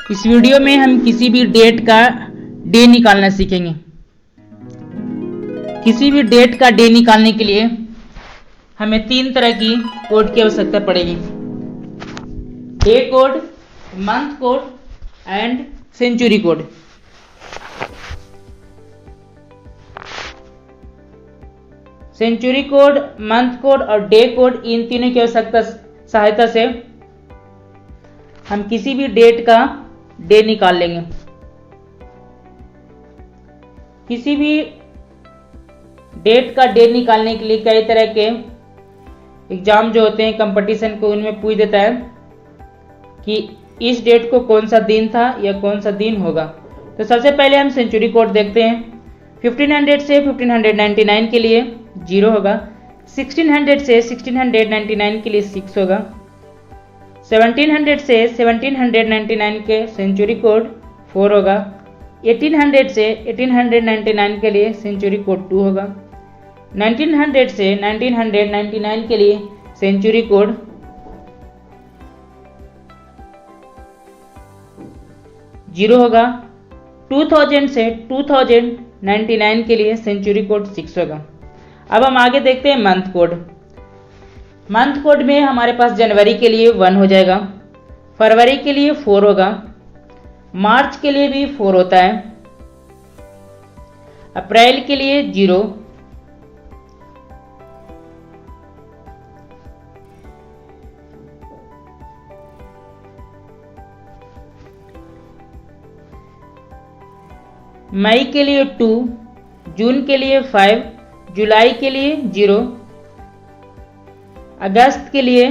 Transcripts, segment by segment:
इस वीडियो में हम किसी भी डेट का डे निकालना सीखेंगे। किसी भी डेट का डे निकालने के लिए हमें 3 तरह की कोड की आवश्यकता पड़ेगी: day code, month code and century code. Century code, month code और डे कोड, इन तीनों की आवश्यकता सहायता से हम किसी भी डेट का डे निकाल लेंगे। किसी भी डेट का डे निकालने के लिए कई तरह के एग्जाम जो होते हैं कंपटीशन को, उनमें पूछ देता है कि इस डेट को कौन सा दिन था या कौन सा दिन होगा। तो सबसे पहले हम सेंचुरी कोड देखते हैं। 1500 से 1599 के लिए 0 होगा, 1600 से 1699 के लिए 6 होगा, 1700 से 1799 के सेंचुरी कोड 4 होगा, 1800 से 1899 के लिए सेंचुरी कोड 2 होगा, 1900 से 1999 के लिए सेंचुरी कोड 0 होगा, 2000 से 2099 के लिए सेंचुरी कोड 6 होगा। अब हम आगे देखते हैं मंथ कोड। मंथ कोड में हमारे पास जनवरी के लिए 1 हो जाएगा, फरवरी के लिए 4 होगा, मार्च के लिए भी 4 होता है, अप्रैल के लिए 0, मई के लिए 2, जून के लिए 5, जुलाई के लिए 0, अगस्त के लिए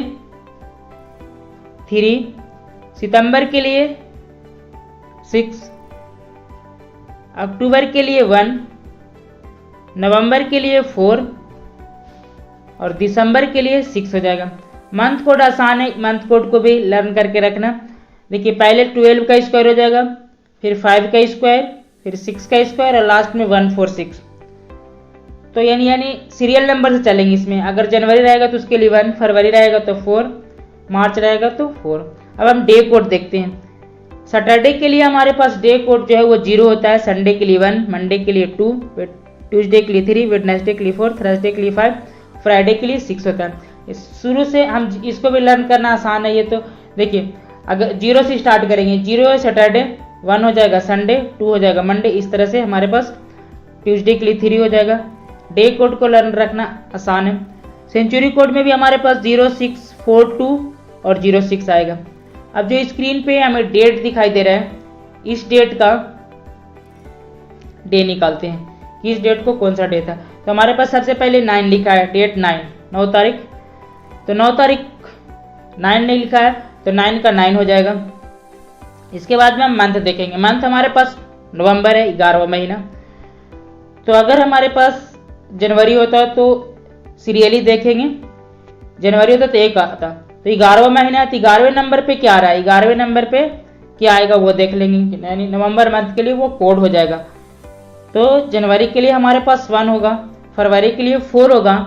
3, सितंबर के लिए 6, अक्टूबर के लिए 1, नवंबर के लिए 4 और दिसंबर के लिए 6 हो जाएगा। मंथ कोड आसान है, मंथ कोड को भी लर्न करके रखना। देखिए पहले 12 का स्क्वायर हो जाएगा, फिर 5 का स्क्वायर, फिर 6 का स्क्वायर और लास्ट में 146। तो यानी सीरियल नंबर से चलेंगे इसमें। अगर जनवरी रहेगा तो उसके लिए 1, फरवरी रहेगा तो 4, मार्च रहेगा तो 4। अब हम डे कोड देखते हैं। सैटरडे के लिए हमारे पास डे कोड जो है वो 0 होता है, संडे के लिए 1, मंडे के लिए 2, ट्यूसडे के लिए 3, वेडनेसडे के लिए 4, थर्सडे के लिए 5, फ्राइडे के लिए 6 होता है। शुरू से हम इसको भी लर्न करना आसान है। ये तो देखिए अगर 0 से स्टार्ट करेंगे, 0 है सैटरडे, 1 हो जाएगा संडे, 2 हो जाएगा मंडे, इस तरह से हमारे पास ट्यूसडे के लिए 3 हो जाएगा। डे कोड को लर्न रखना आसान है। सेंचुरी कोड में भी हमारे पास 0642 और 06 आएगा। अब जो स्क्रीन पे हमें डेट दिखाई दे रहा है, इस डेट का डे निकालते हैं कि इस डेट को कौन सा डे था। तो हमारे पास सबसे पहले 9 लिखा है, डेट 9 तारीख। तो 9 तारीख 9 नहीं लिखा है तो 9 का 9 हो जाएगा। इसके बाद में हम मंथ देखेंगे। मंथ हमारे पास नवंबर है, 11वां महीना। तो अगर हमारे पास जनवरी होता तो सीरियली देखेंगे, जनवरी होता तो 1 आता, तो 11वां महीना है तो 11वें नंबर पे क्या आ रहा है, 11वें नंबर पे क्या आएगा वो देख लेंगे। यानी नवंबर मंथ के लिए वो कोड हो जाएगा। तो जनवरी के लिए हमारे पास 1 होगा, फरवरी के लिए 4 होगा,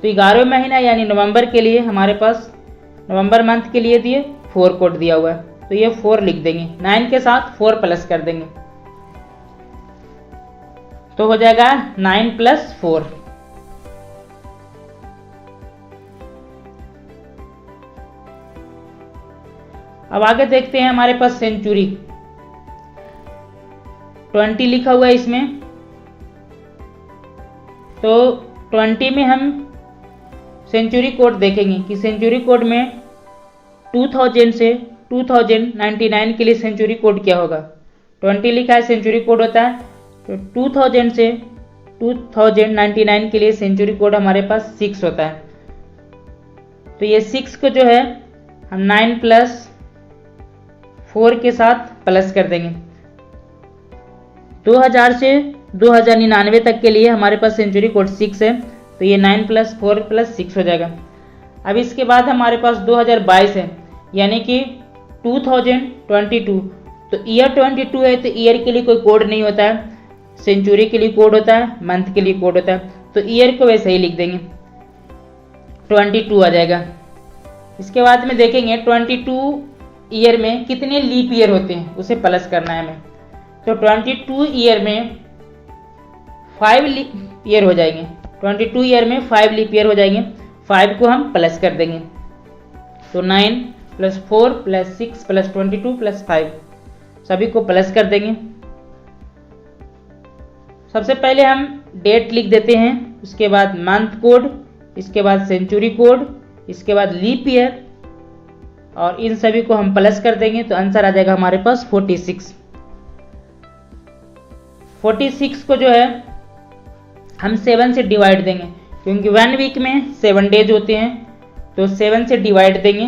तो 11वें महीना यानी नवंबर के लिए हमारे पास नवंबर मंथ के लिए दिए 4 कोड दिया हुआ है, तो ये 4 लिख देंगे, 9 के साथ 4 प्लस कर देंगे तो हो जाएगा 9 + 4। अब आगे देखते हैं हमारे पास सेंचुरी 20 लिखा हुआ है इसमें। तो 20 में हम सेंचुरी कोड देखेंगे कि सेंचुरी कोड में 2000 से 2099 के लिए सेंचुरी कोड क्या होगा। 20 लिखा है सेंचुरी कोड होता है, तो 2000 से 2099 के लिए सेंचुरी कोड हमारे पास 6 होता है। तो ये 6 को जो है हम 9 + 4 के साथ प्लस कर देंगे। 2000 से 2099 तक के लिए हमारे पास सेंचुरी कोड 6 है, तो ये 9 + 4 + 6 हो जाएगा। अब इसके बाद हमारे पास 2022 है, यानी कि 2022। तो ईयर 22 है तो ईयर के लिए कोई कोड नहीं होता है, सेंचुरी के लिए कोड होता है, मंथ के लिए कोड होता है। तो ईयर को वैसे ही लिख देंगे, 22 आ जाएगा। इसके बाद में देखेंगे 22 ईयर में कितने लीप ईयर होते हैं उसे प्लस करना है हमें। तो 22 ईयर में 5 लीप ईयर हो जाएंगे। 22 ईयर में 5 लीप ईयर हो जाएंगे। 5 को हम प्लस कर देंगे तो 9 + 4 + 6 + 22 + 5 सभी को प्लस कर देंगे। सबसे पहले हम डेट लिख देते हैं, उसके बाद मंथ कोड, इसके बाद सेंचुरी कोड, इसके बाद लीप ईयर और इन सभी को हम प्लस कर देंगे तो आंसर आ जाएगा हमारे पास 46। 46 को जो है हम 7 से डिवाइड देंगे क्योंकि 1 वीक में 7 डेज होते हैं तो 7 से डिवाइड देंगे।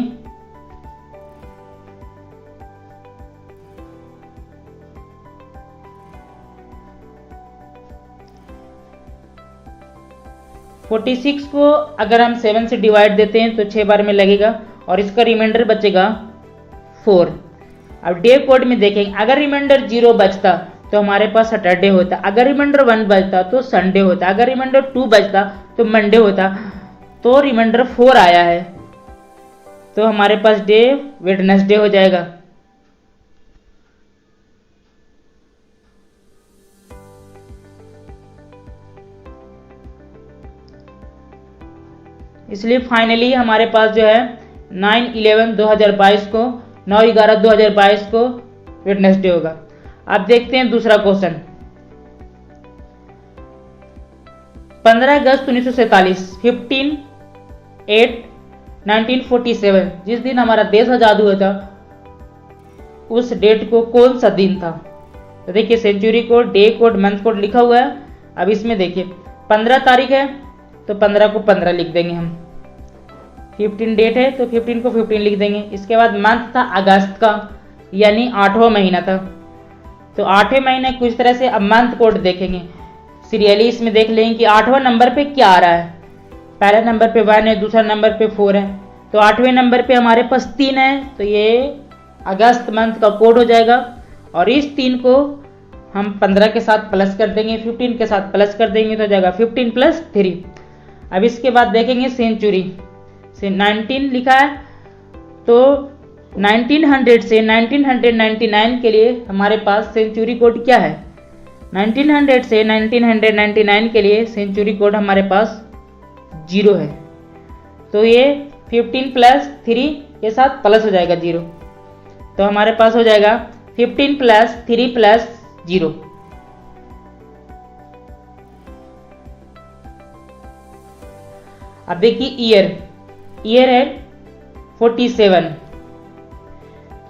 फोर्टी सिक्स को अगर हम 7 से डिवाइड देते हैं तो 6 बार में लगेगा और इसका रिमाइंडर बचेगा 4। अब डे कोड में देखेंगे, अगर रिमाइंडर 0 बचता तो हमारे पास सैटरडे होता, अगर रिमाइंडर 1 बचता तो संडे होता, अगर रिमाइंडर 2 बचता तो मंडे होता। तो रिमाइंडर 4 आया है तो हमारे पास डे वेडनेसडे हो जाएगा। इसलिए फाइनली हमारे पास जो है 9/11/2022 को 9/11/2022 को वेडनेसडे होगा। अब देखते हैं दूसरा क्वेश्चन। 15 अगस्त 1947 15/8/1947 जिस दिन हमारा देश आजाद हुआ था उस डेट को कौन सा दिन था। तो देखिए century code, day code, month code लिखा हुआ है। अब इसमें देखिए 15 तारीख है तो 15 को 15 लिख देंगे हम। 15 डेट है तो 15 को 15 लिख देंगे। इसके बाद मंथ था अगस्त का यानी 8वां महीना था तो 8वें महीने कुछ तरह से अब मंथ कोड देखेंगे सीरियली। इसमें देख लेंगे कि 8वां नंबर पे क्या आ रहा है। पहले नंबर पे 1 है, दूसरा नंबर पे 4 है तो 8वें नंबर पे हमारे पास 3 है तो ये अगस्त मंथ का कोड हो जाएगा। और इस 3 को हम 15 के साथ प्लस कर देंगे, 15 के साथ प्लस कर देंगे तो हो जाएगा 15 + 3। अब इसके बाद देखेंगे सेंचुरी से 19 लिखा है तो 1900 से 1999 के लिए हमारे पास सेंचुरी कोड क्या है। 1900 से 1999 के लिए सेंचुरी कोड हमारे पास 0 है तो ये 15 + 3 के साथ प्लस हो जाएगा 0 तो हमारे पास हो जाएगा 15 + 3 + 0। अब देखिए ईयर है 47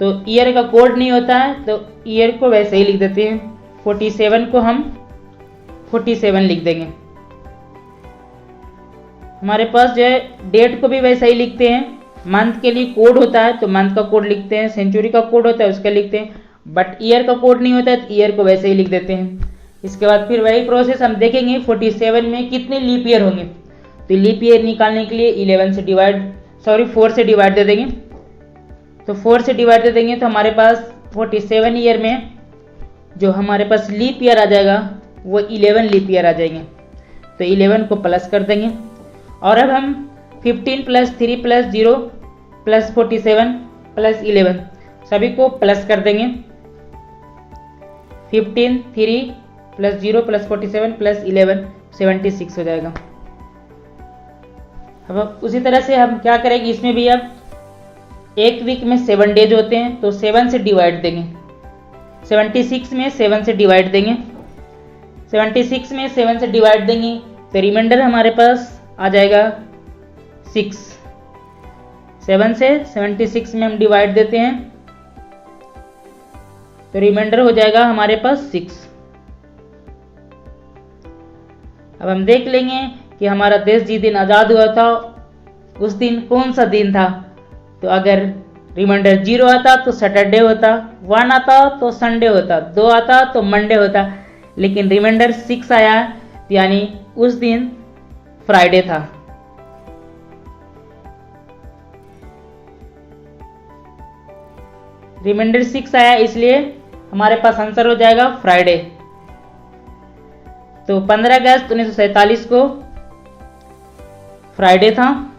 तो ईयर का कोड नहीं होता है तो ईयर को वैसे ही लिख देते हैं। 47 को हम 47 लिख देंगे। हमारे पास जो है डेट को भी वैसे ही लिखते हैं। मंथ के लिए कोड होता है तो मंथ का कोड लिखते हैं, सेंचुरी का कोड होता है उसका लिखते हैं, बट ईयर का कोड नहीं होता है तो ईयर को वैसे ही लिख देते हैं। इसके बाद फिर वही प्रोसेस हम देखेंगे 47 में कितने लीप ईयर होंगे। तो लीप ईयर निकालने के लिए 4 से डिवाइड दे देंगे तो 4 से डिवाइड दे देंगे तो हमारे पास 47 ईयर में जो हमारे पास लीप ईयर आ जाएगा वो 11 लीप ईयर आ जाएंगे तो 11 को प्लस कर देंगे। और अब हम 15 + 3 + 0 + 47 + 11 सभी को प्लस कर देंगे। 15 3 + 0 + 47 + 11 76 हो जाएगा। अब उसी तरह से हम क्या करेंगे, इसमें भी अब एक वीक में 7 डेज होते हैं तो 7 से डिवाइड देंगे। 76 में 7 से डिवाइड देंगे। 76 में 7 से डिवाइड देंगे तो रिमाइंडर हमारे पास आ जाएगा 6। 7 से 76 में हम डिवाइड देते हैं तो रिमाइंडर हो जाएगा हमारे पास 6। अब हम देख लेंगे कि हमारा देश जिस दिन आज़ाद हुआ था उस दिन कौन सा दिन था। तो अगर रिमाइंडर 0 आता तो सैटरडे होता, 1 आता तो संडे होता, 2 आता तो मंडे होता, लेकिन रिमाइंडर 6 आया यानी उस दिन फ्राइडे था। रिमाइंडर 6 आया इसलिए हमारे पास आंसर हो जाएगा फ्राइडे। तो 15 अगस्त 1947 को फ्राइडे था।